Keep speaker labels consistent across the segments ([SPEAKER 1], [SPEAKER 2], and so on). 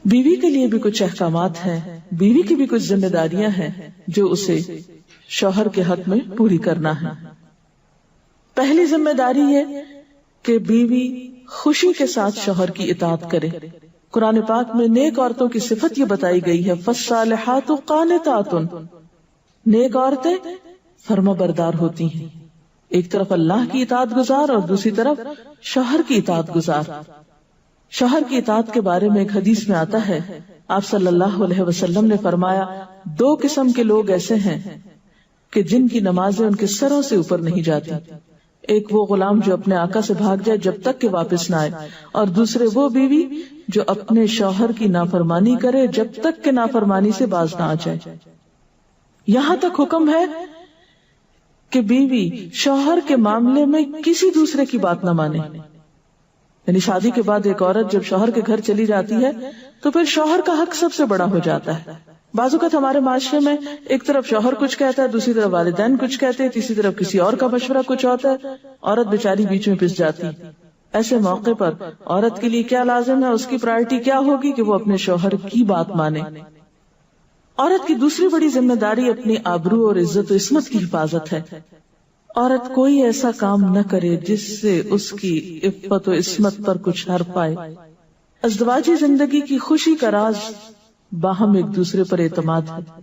[SPEAKER 1] بیوی کے لیے بھی کچھ احکامات ہیں، بیوی کی بھی کچھ ذمہ داریاں ہیں جو اسے شوہر کے حق میں پوری کرنا ہے۔ پہلی ذمہ داری یہ کہ بیوی خوشی کے ساتھ شوہر کی اطاعت کرے۔ قرآن پاک میں نیک عورتوں کی صفت یہ بتائی گئی ہے، فالصالحات قانتات، نیک عورتیں فرما بردار ہوتی ہیں، ایک طرف اللہ کی اطاعت گزار اور دوسری طرف شوہر کی اطاعت گزار۔ شوہر کی اطاعت کے بارے میں ایک حدیث میں آتا ہے، آپ صلی اللہ علیہ وسلم نے فرمایا، دو قسم کے لوگ ایسے ہیں کہ جن کی نمازیں ان کے سروں سے اوپر نہیں جاتی، ایک وہ غلام جو اپنے آقا سے بھاگ جائے جب تک کہ واپس نہ آئے، اور دوسرے وہ بیوی جو اپنے شوہر کی نافرمانی کرے جب تک کہ نافرمانی سے باز نہ آ جائے۔ یہاں تک حکم ہے کہ بیوی شوہر کے معاملے میں کسی دوسرے کی بات نہ مانے، یعنی شادی کے بعد ایک عورت جب شوہر کے گھر چلی جاتی ہے تو پھر شوہر کا حق سب سے بڑا ہو جاتا ہے۔ بعض اوقات ہمارے معاشرے میں ایک طرف شوہر کچھ کہتا ہے، دوسری طرف والدین کچھ کہتے ہیں، تیسری طرف کسی اور کا مشورہ کچھ ہوتا ہے، عورت بیچاری بیچ میں پس جاتی۔ ایسے موقع پر عورت کے لیے کیا لازم ہے، اس کی پرائرٹی کیا ہوگی کہ وہ اپنے شوہر کی بات مانے۔ عورت کی دوسری بڑی ذمہ داری اپنی آبرو اور عزت و عصمت کی حفاظت ہے۔ عورت کوئی ایسا کام نہ کرے جس سے اس کی عفت و عصمت پر کچھ حرف آئے۔ ازدواجی زندگی کی خوشی کا راز باہم ایک دوسرے پر اعتماد ہے۔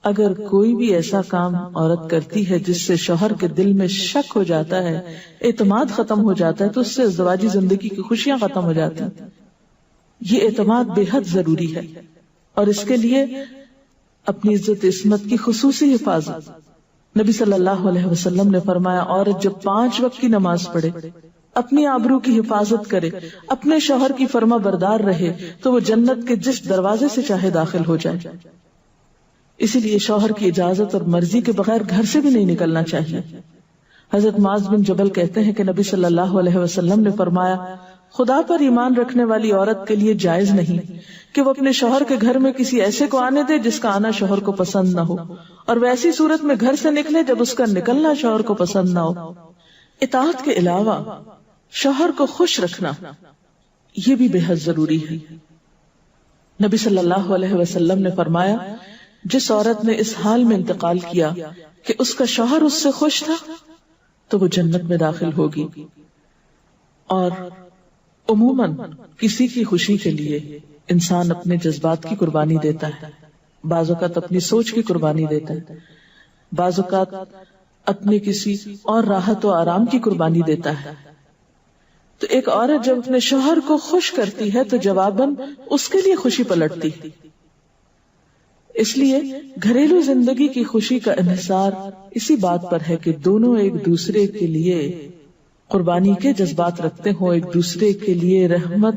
[SPEAKER 1] اگر کوئی بھی ایسا کام عورت کرتی ہے جس سے شوہر کے دل میں شک ہو جاتا ہے، اعتماد ختم ہو جاتا ہے، تو اس سے ازدواجی زندگی کی خوشیاں ختم ہو جاتی ہیں۔ یہ اعتماد بے حد ضروری ہے، اور اس کے لیے اپنی عزت عصمت کی خصوصی حفاظت۔ نبی صلی اللہ علیہ وسلم نے فرمایا، عورت جب 5 وقت کی نماز پڑھے، اپنی آبرو کی حفاظت کرے، اپنے شوہر کی فرما بردار رہے، تو وہ جنت کے جس دروازے سے چاہے داخل ہو جائے۔ اسی لیے شوہر کی اجازت اور مرضی کے بغیر گھر سے بھی نہیں نکلنا چاہیے۔ حضرت معاذ بن جبل کہتے ہیں کہ نبی صلی اللہ علیہ وسلم نے فرمایا، خدا پر ایمان رکھنے والی عورت کے لیے جائز نہیں کہ وہ اپنے شوہر کے گھر میں کسی ایسے کو آنے دے جس کا آنا شوہر کو پسند نہ ہو، اور وہ ایسی صورت میں گھر سے نکلے جب اس کا نکلنا شوہر کو پسند نہ ہو۔ اطاعت کے علاوہ شوہر کو خوش رکھنا یہ بھی بے حد ضروری ہے۔ نبی صلی اللہ علیہ وسلم نے فرمایا، جس عورت نے اس حال میں انتقال کیا کہ اس کا شوہر اس سے خوش تھا تو وہ جنت میں داخل ہوگی۔ اور عموماً کسی کی خوشی کے لیے انسان اپنے جذبات کی قربانی دیتا ہے، بعض اوقات اپنی سوچ کی قربانی دیتا ہے، بعض اوقات اپنے کسی اور راحت و آرام کی قربانی دیتا ہے۔ تو ایک عورت جب اپنے شوہر کو خوش کرتی ہے تو جواباً اس کے لیے خوشی پلٹتی۔ اس لیے گھریلو زندگی کی خوشی کا انحصار اسی بات پر ہے کہ دونوں ایک دوسرے کے لیے قربانی کے جذبات رکھتے ہوں، ایک دوسرے کے لیے رحمت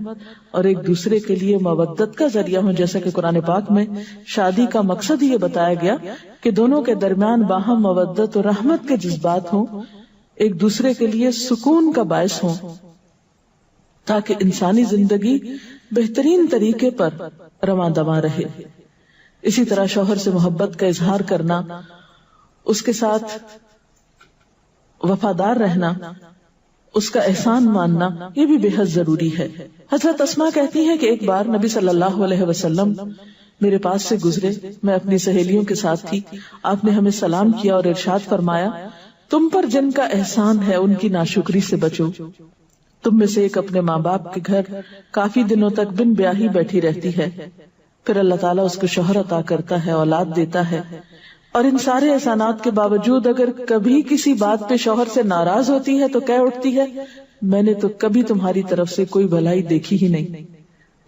[SPEAKER 1] اور ایک دوسرے کے لیے مودت کا ذریعہ ہوں، جیسا کہ قرآن پاک میں شادی کا مقصد یہ بتایا گیا کہ دونوں کے درمیان باہم مودت اور رحمت کے جذبات ہوں، ایک دوسرے کے لیے سکون کا باعث ہوں، تاکہ انسانی زندگی بہترین طریقے پر رواں دواں رہے۔ اسی طرح شوہر سے محبت کا اظہار کرنا، اس کے ساتھ وفادار رہنا، اس کا احسان ماننا، یہ بھی بے حد ضروری ہے۔ حضرت اسماء کہتی ہیں کہ ایک بار نبی صلی اللہ علیہ وسلم میرے پاس سے گزرے، میں اپنی سہیلیوں کے ساتھ تھی، آپ نے ہمیں سلام کیا اور ارشاد فرمایا، تم پر جن کا احسان ہے ان کی ناشکری سے بچو۔ تم میں سے ایک اپنے ماں باپ کے گھر کافی دنوں تک بن بیاہی بیٹھی رہتی ہے، پھر اللہ تعالیٰ اس کو شوہر عطا کرتا ہے، اولاد دیتا ہے، اور ان سارے احسانات کے باوجود اگر کبھی کسی بات پہ شوہر سے ناراض ہوتی ہے تو کہہ اٹھتی ہے، میں نے تو کبھی تمہاری طرف سے کوئی بھلائی دیکھی ہی نہیں۔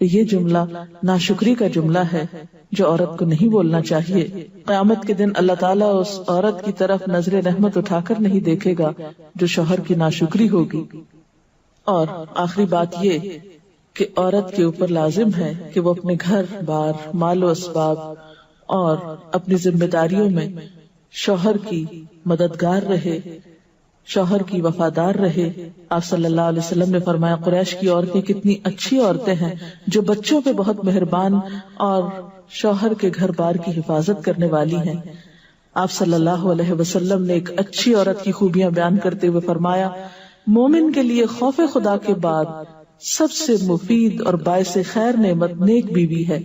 [SPEAKER 1] یہ جملہ ناشکری کا جملہ ہے جو عورت کو نہیں بولنا چاہیے۔ قیامت کے دن اللہ تعالیٰ اس عورت کی طرف نظر رحمت اٹھا کر نہیں دیکھے گا جو شوہر کی ناشکری ہوگی۔ اور آخری بات یہ کہ عورت کے اوپر لازم ہے کہ وہ اپنے گھر بار، مال و اسباب اور اپنی ذمہ داریوں میں شوہر کی مددگار رہے، شوہر کی وفادار رہے۔ آپ صلی اللہ علیہ وسلم نے فرمایا، قریش کی عورتیں کتنی اچھی عورتیں ہیں جو بچوں پہ بہت مہربان اور شوہر کے گھر بار کی حفاظت کرنے والی ہیں۔ آپ صلی اللہ علیہ وسلم نے ایک اچھی عورت کی خوبیاں بیان کرتے ہوئے فرمایا، مومن کے لیے خوف خدا کے بعد سب سے مفید اور باعث خیر نعمت نیک بیوی ہے.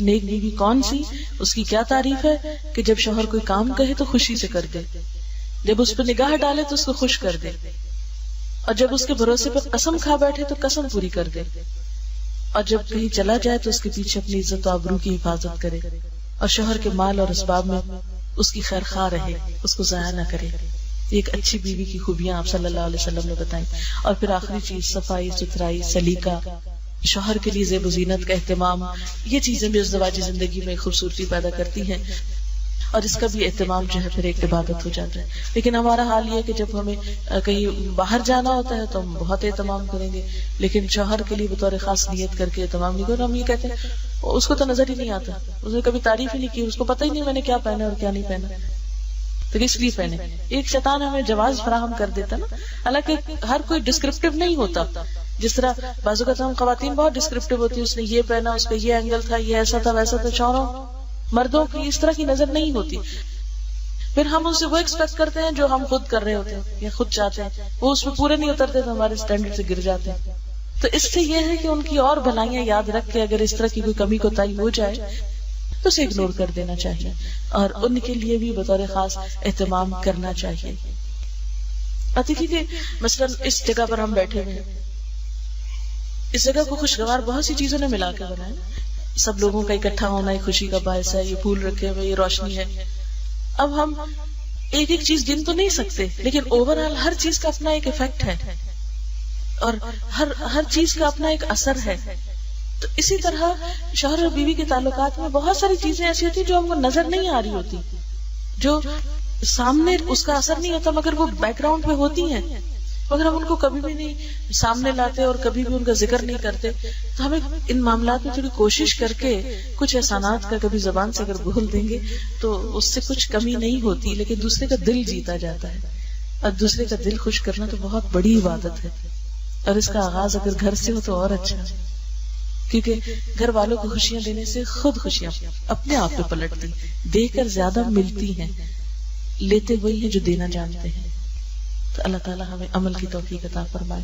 [SPEAKER 1] نیک بیوی کون سی؟ اس کی کیا تعریف ہے کہ جب شوہر کوئی کام کہے تو خوشی سے کر دے، جب اس پہ نگاہ ڈالے تو اس کو خوش کر دے، اور جب اس کے بھروسے پہ قسم کھا بیٹھے تو قسم پوری کر دے، اور جب کہیں چلا جائے تو اس کے پیچھے اپنی عزت و آبرو کی حفاظت کرے، اور شوہر کے مال اور اسباب میں اس کی خیر خواہ رہے، اس کو ضائع نہ کرے. ایک اچھی بیوی کی خوبیاں آپ صلی اللہ علیہ وسلم نے بتائیں. اور پھر آخری چیز صفائی ستھرائی، سلیقہ، شوہر کے لیے زیب و زینت کا اہتمام. یہ چیزیں بھی ازدواجی زندگی میں خوبصورتی پیدا کرتی ہیں، اور اس کا بھی اہتمام جو ہے پھر ایک عبادت ہو جاتا ہے. لیکن ہمارا حال یہ ہے کہ جب ہمیں کہیں باہر جانا ہوتا ہے تو ہم بہت اہتمام کریں گے، لیکن شوہر کے لیے بطور خاص نیت کر کے اہتمام نہیں کریں. ہم یہ کہتے ہیں اس کو تو نظر ہی نہیں آتا، اس نے کبھی تعریف ہی نہیں کی، اس کو پتہ ہی نہیں میں نے کیا پہنا اور کیا نہیں پہنا، تو اس لیے پہنے. ایک شیطان ہمیں جواز فراہم کر دیتا نا. حالانکہ ہر کوئی ڈسکرپٹیو نہیں ہوتا. جس طرح بعض اوقات ہم خواتین بہت ڈسکرپٹیو ہوتی، اس نے یہ پہنا، اس کا یہ اینگل تھا، یہ ایسا تھا ویسا تھا. شوہروں مردوں کی اس طرح کی نظر نہیں ہوتی. پھر ہم ان سے وہ ایکسپیکٹ کرتے ہیں جو ہم خود کر رہے ہوتے ہیں یا خود چاہتے ہیں، وہ اس میں پورے نہیں اترتے تو ہمارے اسٹینڈرڈ سے گر جاتے ہیں. تو اس سے یہ ہے کہ ان کی اور بھلائیاں یاد رکھ کے اگر اس طرح کی کوئی کمی کوتاہی ہو جائے تو اسے اگنور کر دینا چاہیے، اور ان کے لیے بھی بطور خاص اہتمام کرنا چاہیے. اور دیکھیے کہ مثلا اس جگہ پر ہم بیٹھے ہوئے ہیں، اس جگہ کو خوشگوار بہت سی چیزوں نے ملا کے بنایا. سب لوگوں کا اکٹھا ہونا ایک خوشی کا باعث ہے. یہ پھول رکھے ہوئے، یہ روشنی ہے. اب ہم ایک ایک چیز گن تو نہیں سکتے، لیکن اوور آل ہر چیز کا اپنا ایک ایفیکٹ ہے، اور ہر چیز کا اپنا ایک اثر ہے. تو اسی طرح شوہر اور بیوی کے تعلقات میں بہت ساری چیزیں ایسی ہوتی جو ہم کو نظر نہیں آ رہی ہوتی، جو سامنے اس کا اثر نہیں ہوتا، مگر وہ بیک گراؤنڈ پہ ہوتی ہیں، مگر ہم ان کو کبھی بھی نہیں سامنے لاتے اور کبھی بھی ان کا ذکر نہیں کرتے. تو ہمیں ان معاملات میں تھوڑی کوشش کر کے کچھ احسانات کا کبھی زبان سے اگر بول دیں گے تو اس سے کچھ کمی نہیں ہوتی، لیکن دوسرے کا دل جیتا جاتا ہے. اور دوسرے کا دل خوش کرنا تو بہت بڑی عبادت ہے، اور اس کا آغاز اگر گھر سے ہو تو اور اچھا ہے، کیونکہ گھر والوں کو خوشیاں دینے سے خود خوشیاں اپنے آپ پہ پلٹتی، دے کر زیادہ ملتی ہیں. لیتے وہی ہیں جو دینا جانتے ہیں. تو اللہ تعالیٰ ہمیں عمل کی توفیق عطا فرمائے.